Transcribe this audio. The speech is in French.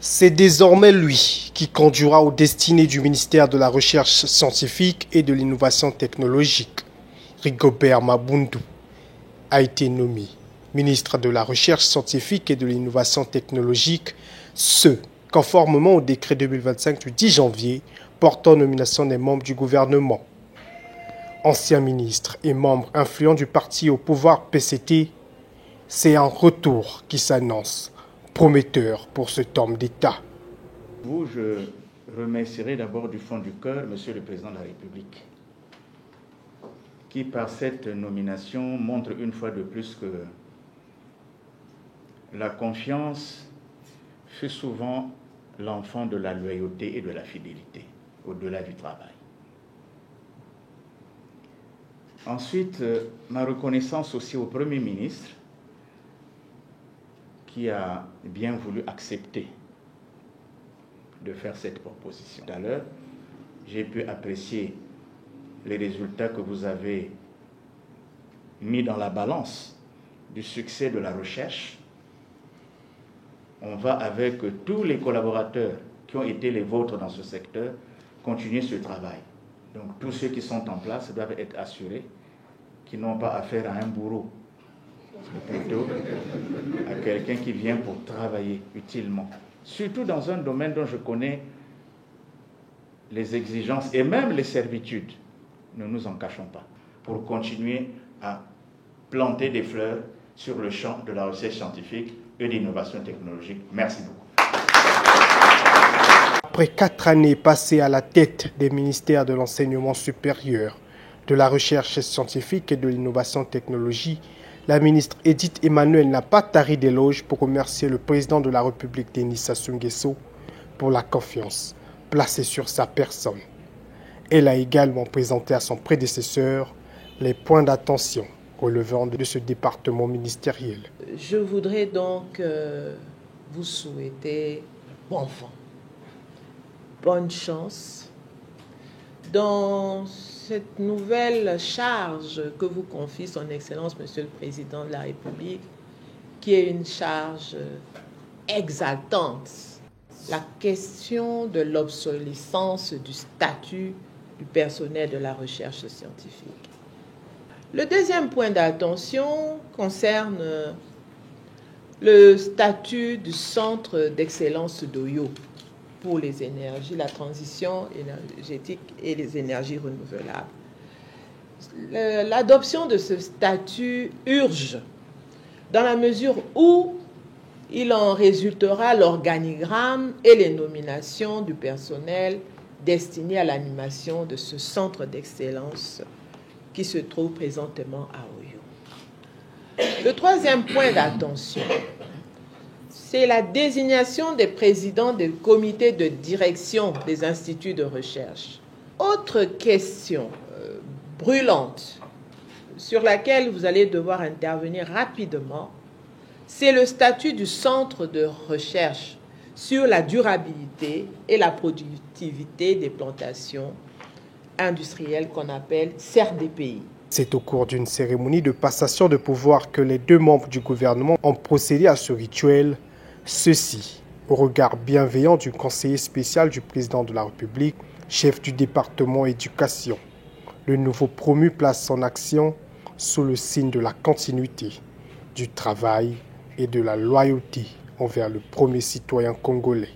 C'est désormais lui qui conduira aux destinées du ministère de la Recherche scientifique et de l'Innovation technologique. Rigobert Mabundu a été nommé ministre de la Recherche scientifique et de l'Innovation technologique, conformément au décret 2025 du 10 janvier portant nomination des membres du gouvernement. Ancien ministre et membre influent du parti au pouvoir PCT, c'est un retour qui s'annonce prometteur pour cet homme d'État. Je remercierai d'abord du fond du cœur Monsieur le Président de la République, qui par cette nomination montre une fois de plus que la confiance fut souvent l'enfant de la loyauté et de la fidélité, au-delà du travail. Ensuite, ma reconnaissance aussi au Premier ministre, qui a bien voulu accepter de faire cette proposition. Tout à l'heure, j'ai pu apprécier les résultats que vous avez mis dans la balance du succès de la recherche. On va, avec tous les collaborateurs qui ont été les vôtres dans ce secteur, continuer ce travail. Donc tous ceux qui sont en place doivent être assurés qu'ils n'ont pas affaire à un bourreau, mais plutôt à quelqu'un qui vient pour travailler utilement. Surtout dans un domaine dont je connais les exigences et même les servitudes. Ne nous en cachons pas. Pour continuer à planter des fleurs sur le champ de la recherche scientifique et de l'innovation technologique. Merci beaucoup. Après 4 années passées à la tête des ministères de l'enseignement supérieur, de la recherche scientifique et de l'innovation technologique, la ministre Edith Emmanuel n'a pas tari d'éloges pour remercier le président de la République, Denis Sassou Nguesso, pour la confiance placée sur sa personne. Elle a également présenté à son prédécesseur les points d'attention relevant de ce département ministériel. Je voudrais donc vous souhaiter bon vent, bonne chance dans cette nouvelle charge que vous confie son Excellence, Monsieur le Président de la République, qui est une charge exaltante. La question de l'obsolescence du statut du personnel de la recherche scientifique. Le deuxième point d'attention concerne le statut du centre d'excellence d'Oyo pour les énergies, la transition énergétique et les énergies renouvelables. L'adoption de ce statut urge dans la mesure où il en résultera l'organigramme et les nominations du personnel destiné à l'animation de ce centre d'excellence qui se trouve présentement à Oyo. Le troisième point d'attention, c'est la désignation des présidents des comités de direction des instituts de recherche. Autre question brûlante sur laquelle vous allez devoir intervenir rapidement, c'est le statut du centre de recherche sur la durabilité et la productivité des plantations industrielles qu'on appelle CERDPI. C'est au cours d'une cérémonie de passation de pouvoir que les 2 membres du gouvernement ont procédé à ce rituel. Ceci, au regard bienveillant du conseiller spécial du président de la République, chef du département éducation. Le nouveau promu place son action sous le signe de la continuité, du travail et de la loyauté envers le premier citoyen congolais.